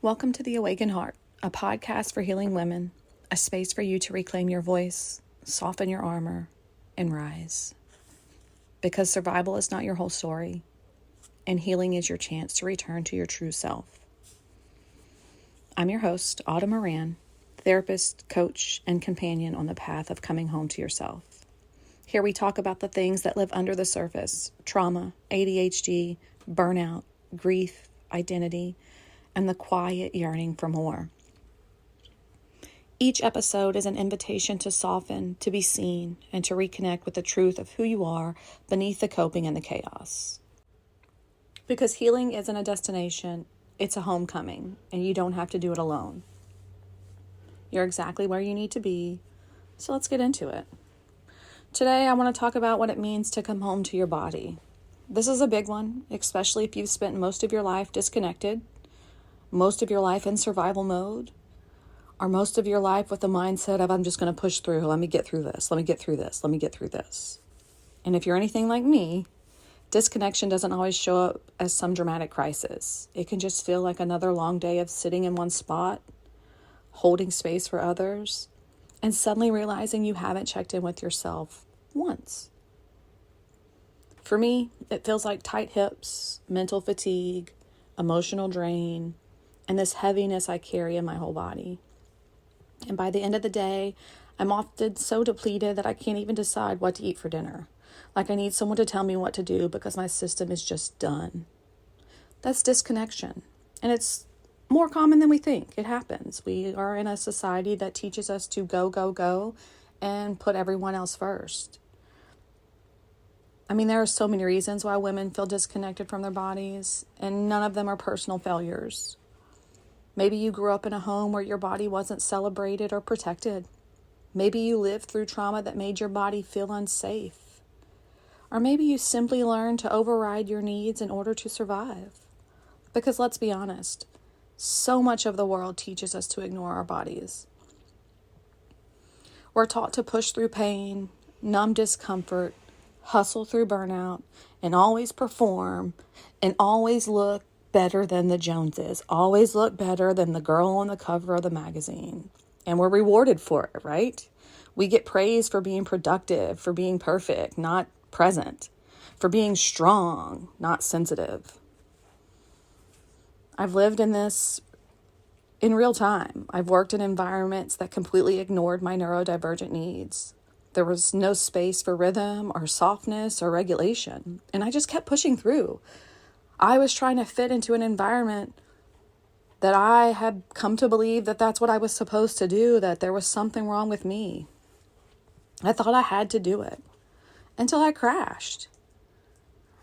Welcome to The Awakened Heart, a podcast for healing women, a space for you to reclaim your voice, soften your armor, and rise. Because survival is not your whole story, and healing is your chance to return to your true self. I'm your host, Autumn Moran, therapist, coach, and companion on the path of coming home to yourself. Here we talk about the things that live under the surface: trauma, ADHD, burnout, grief, identity, and the quiet yearning for more. Each episode is an invitation to soften, to be seen, and to reconnect with the truth of who you are beneath the coping and the chaos. Because healing isn't a destination, it's a homecoming, and you don't have to do it alone. You're exactly where you need to be, so let's get into it. Today, I want to talk about what it means to come home to your body. This is a big one, especially if you've spent most of your life disconnected, most of your life in survival mode, or most of your life with the mindset of, I'm just going to push through. Let me get through this. Let me get through this. Let me get through this. And if you're anything like me, disconnection doesn't always show up as some dramatic crisis. It can just feel like another long day of sitting in one spot, holding space for others, and suddenly realizing you haven't checked in with yourself once. For me, it feels like tight hips, mental fatigue, emotional drain, and this heaviness I carry in my whole body. And by the end of the day, I'm often so depleted that I can't even decide what to eat for dinner. Like I need someone to tell me what to do because my system is just done. That's disconnection. And it's more common than we think. It happens. We are in a society that teaches us to go, go, go, and put everyone else first. I mean, there are so many reasons why women feel disconnected from their bodies, and none of them are personal failures. Maybe you grew up in a home where your body wasn't celebrated or protected. Maybe you lived through trauma that made your body feel unsafe. Or maybe you simply learned to override your needs in order to survive. Because let's be honest, so much of the world teaches us to ignore our bodies. We're taught to push through pain, numb discomfort, hustle through burnout, and always perform, and always look better than the Joneses, always look better than the girl on the cover of the magazine. And we're rewarded for it, right? We get praised for being productive, for being perfect, not present, for being strong, not sensitive. I've lived in this in real time. I've worked in environments that completely ignored my neurodivergent needs. There was no space for rhythm or softness or regulation, and I just kept pushing through. I was trying to fit into an environment that I had come to believe that that's what I was supposed to do, that there was something wrong with me. I thought I had to do it until I crashed.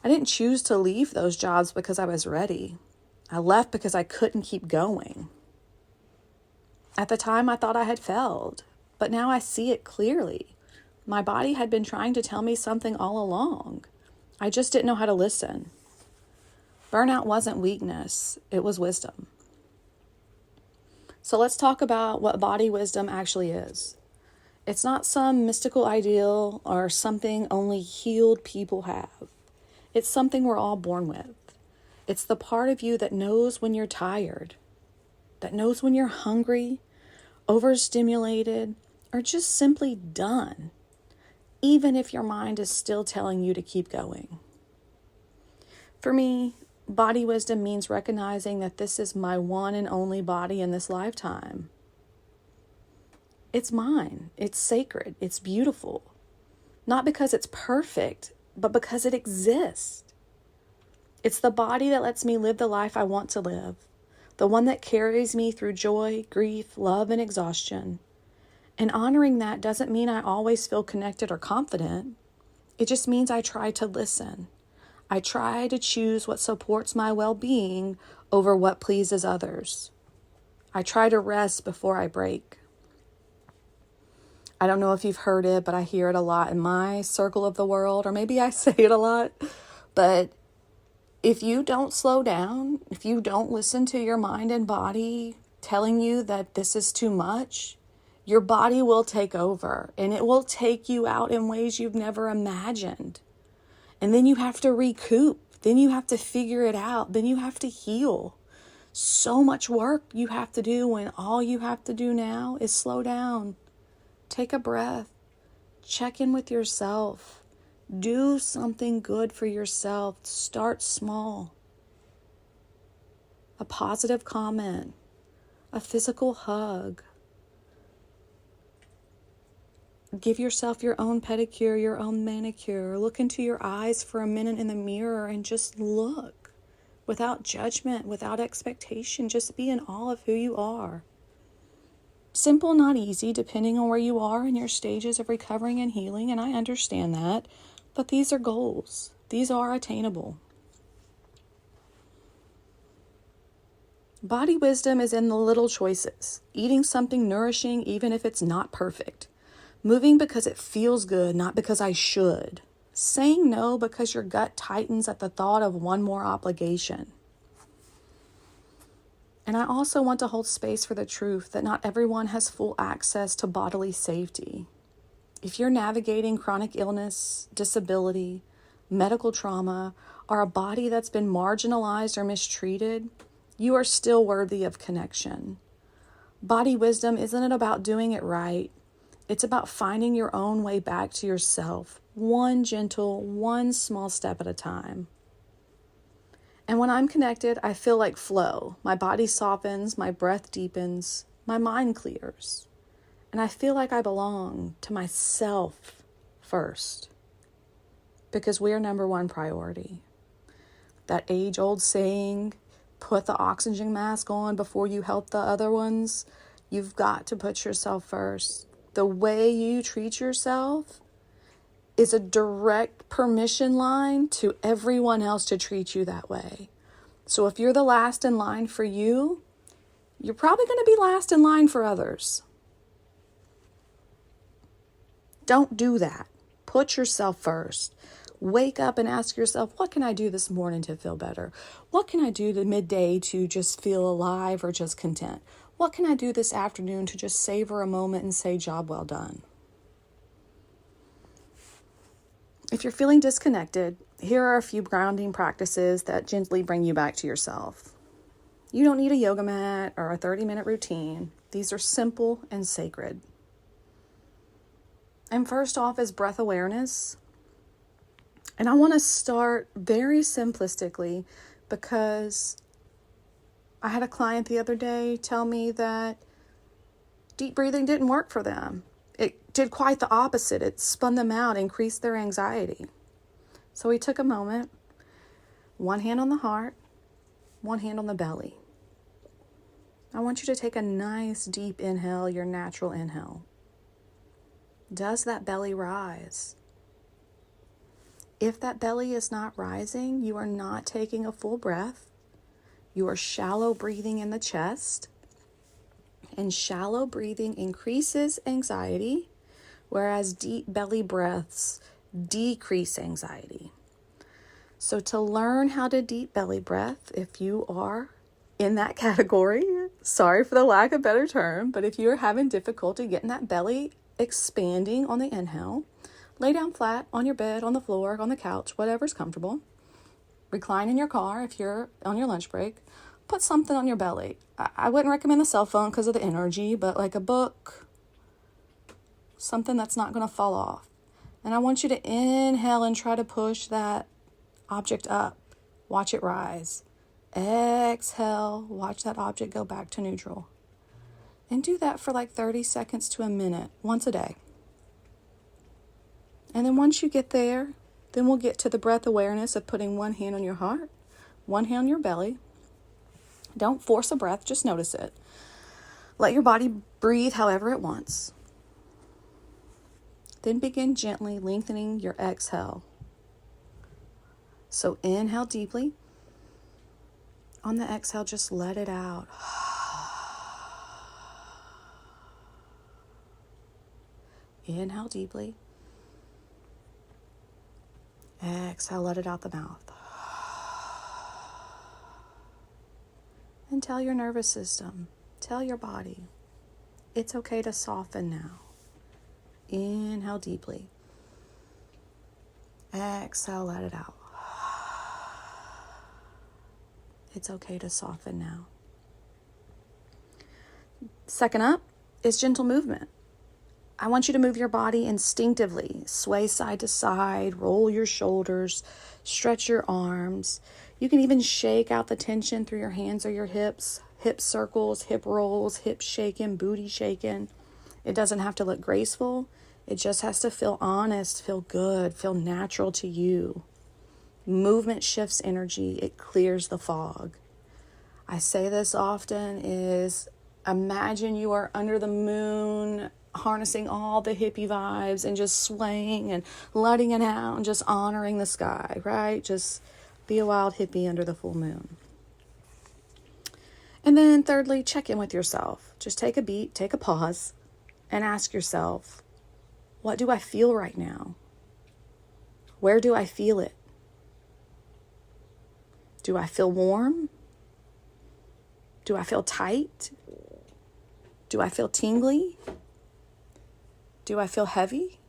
I didn't choose to leave those jobs because I was ready. I left because I couldn't keep going. At the time, I thought I had failed, but now I see it clearly. My body had been trying to tell me something all along. I just didn't know how to listen. Burnout wasn't weakness, it was wisdom. So let's talk about what body wisdom actually is. It's not some mystical ideal or something only healed people have. It's something we're all born with. It's the part of you that knows when you're tired, that knows when you're hungry, overstimulated, or just simply done, even if your mind is still telling you to keep going. For me, body wisdom means recognizing that this is my one and only body in this lifetime. It's mine. It's sacred. It's beautiful. Not because it's perfect, but because it exists. It's the body that lets me live the life I want to live, the one that carries me through joy, grief, love, and exhaustion. And honoring that doesn't mean I always feel connected or confident. It just means I try to listen. I try to choose what supports my well-being over what pleases others. I try to rest before I break. I don't know if you've heard it, but I hear it a lot in my circle of the world, or maybe I say it a lot. But if you don't slow down, if you don't listen to your mind and body telling you that this is too much, your body will take over, and it will take you out in ways you've never imagined. And then you have to recoup. Then you have to figure it out. Then you have to heal. So much work you have to do when all you have to do now is slow down. Take a breath. Check in with yourself. Do something good for yourself. Start small. A positive comment. A physical hug. Give yourself your own pedicure, your own manicure. Look into your eyes for a minute in the mirror and just look. Without judgment, without expectation, just be in awe of who you are. Simple, not easy, depending on where you are in your stages of recovering and healing, and I understand that, but these are goals. These are attainable. Body wisdom is in the little choices. Eating something nourishing, even if it's not perfect. Moving because it feels good, not because I should. Saying no because your gut tightens at the thought of one more obligation. And I also want to hold space for the truth that not everyone has full access to bodily safety. If you're navigating chronic illness, disability, medical trauma, or a body that's been marginalized or mistreated, you are still worthy of connection. Body wisdom isn't about doing it right. It's about finding your own way back to yourself, one small step at a time. And when I'm connected, I feel like flow. My body softens, my breath deepens, my mind clears. And I feel like I belong to myself first. Because we are number one priority. That age-old saying, put the oxygen mask on before you help the other ones. You've got to put yourself first. The way you treat yourself is a direct permission line to everyone else to treat you that way. So if you're the last in line for you, you're probably going to be last in line for others. Don't do that. Put yourself first. Wake up and ask yourself, what can I do this morning to feel better? What can I do to midday to just feel alive or just content? What can I do this afternoon to just savor a moment and say, job well done? If you're feeling disconnected, here are a few grounding practices that gently bring you back to yourself. You don't need a yoga mat or a 30-minute routine. These are simple and sacred. And first off is breath awareness. And I want to start very simplistically because I had a client the other day tell me that deep breathing didn't work for them. It did quite the opposite. It spun them out, increased their anxiety. So we took a moment, one hand on the heart, one hand on the belly. I want you to take a nice deep inhale, your natural inhale. Does that belly rise? If that belly is not rising, you are not taking a full breath. You are shallow breathing in the chest. And shallow breathing increases anxiety, whereas deep belly breaths decrease anxiety. So to learn how to deep belly breath, if you are in that category, sorry for the lack of a better term, but if you're having difficulty getting that belly expanding on the inhale, lay down flat on your bed, on the floor, on the couch, whatever's comfortable. Recline in your car if you're on your lunch break. Put something on your belly. I wouldn't recommend the cell phone because of the energy, but like a book, something that's not going to fall off. And I want you to inhale and try to push that object up. Watch it rise. Exhale, watch that object go back to neutral. And do that for like 30 seconds to a minute, once a day. And then once you get there, then we'll get to the breath awareness of putting one hand on your heart, one hand on your belly. Don't force a breath, just notice it. Let your body breathe however it wants. Then begin gently lengthening your exhale. So inhale deeply. On the exhale, just let it out. Inhale deeply. Exhale, let it out the mouth. And tell your nervous system, tell your body, it's okay to soften now. Inhale deeply. Exhale, let it out. It's okay to soften now. Second up is gentle movement. I want you to move your body instinctively, sway side to side, roll your shoulders, stretch your arms. You can even shake out the tension through your hands or your hips, hip circles, hip rolls, hip shaking, booty shaking. It doesn't have to look graceful. It just has to feel honest, feel good, feel natural to you. Movement shifts energy. It clears the fog. I say this often is imagine you are under the moon, harnessing all the hippie vibes and just swaying and letting it out and just honoring the sky, right? Just be a wild hippie under the full moon. And then thirdly, check in with yourself. Just take a beat, take a pause, and ask yourself, what do I feel right now? Where do I feel it? Do I feel warm? Do I feel tight? Do I feel tingly? Do I feel heavy?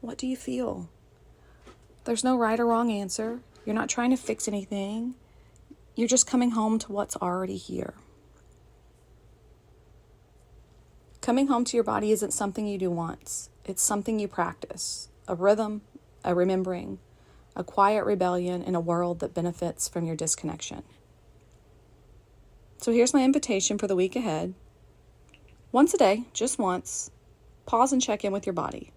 What do you feel? There's no right or wrong answer. You're not trying to fix anything. You're just coming home to what's already here. Coming home to your body isn't something you do once. It's something you practice. A rhythm, a remembering, a quiet rebellion in a world that benefits from your disconnection. So here's my invitation for the week ahead. Once a day, just once, pause and check in with your body.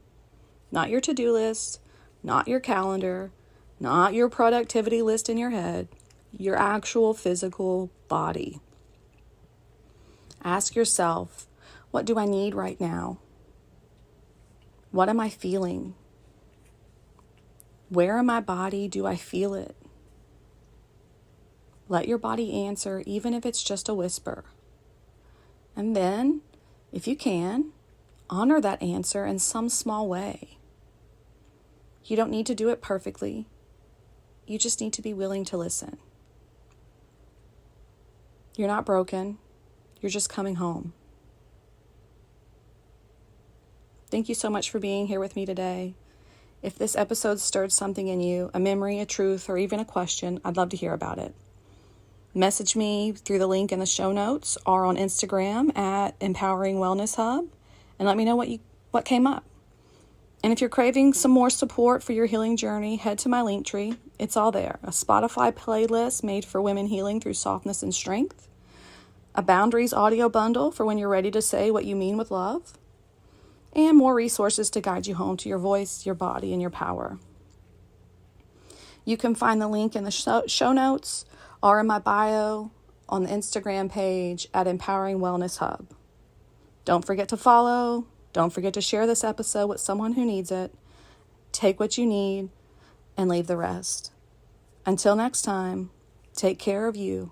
Not your to-do list, not your calendar, not your productivity list in your head, your actual physical body. Ask yourself, what do I need right now? What am I feeling? Where in my body do I feel it? Let your body answer, even if it's just a whisper. And then, if you can, honor that answer in some small way. You don't need to do it perfectly. You just need to be willing to listen. You're not broken. You're just coming home. Thank you so much for being here with me today. If this episode stirred something in you, a memory, a truth, or even a question, I'd love to hear about it. Message me through the link in the show notes or on Instagram at Empowering Wellness Hub and let me know what came up. And if you're craving some more support for your healing journey, head to my Linktree. It's all there. A Spotify playlist made for women healing through softness and strength. A boundaries audio bundle for when you're ready to say what you mean with love. And more resources to guide you home to your voice, your body, and your power. You can find the link in the show notes or in my bio on the Instagram page at Empowering Wellness Hub. Don't forget to follow. Don't forget to share this episode with someone who needs it. Take what you need and leave the rest. Until next time, take care of you,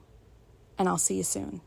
and I'll see you soon.